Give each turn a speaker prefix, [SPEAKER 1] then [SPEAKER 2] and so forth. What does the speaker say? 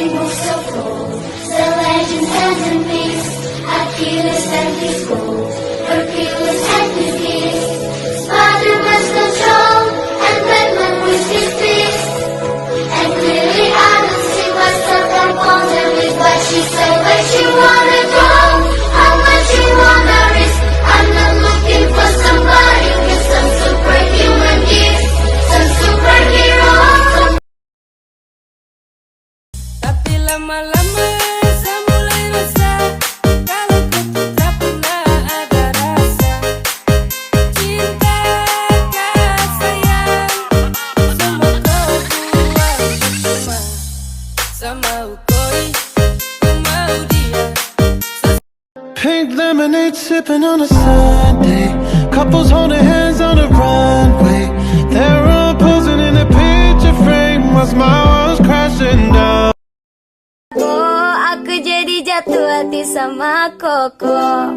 [SPEAKER 1] So cold, the legends and the myths, Achilles and his gold, Hercules and his gifts, Spider-Man's control, and Batman with his fist. And clearly I don't see myself up on them with what she said. Where you wanna go? How much you wanna risk? I'm not looking for somebody with some superhuman gifts, some superhero.
[SPEAKER 2] Tapi lama-lama saya mulai rasa kalau kau tuh tak pernah ada rasa cinta kasih sayang. Semua kau buat percuma sama ukoi ku mau dia.
[SPEAKER 3] Pink lemonade sipping on a Sunday. Couples holding hands on the runway. They're all posing in a picture frame while my world's crashing down.
[SPEAKER 1] Oh, aku jadi jatuh hati sama Koko.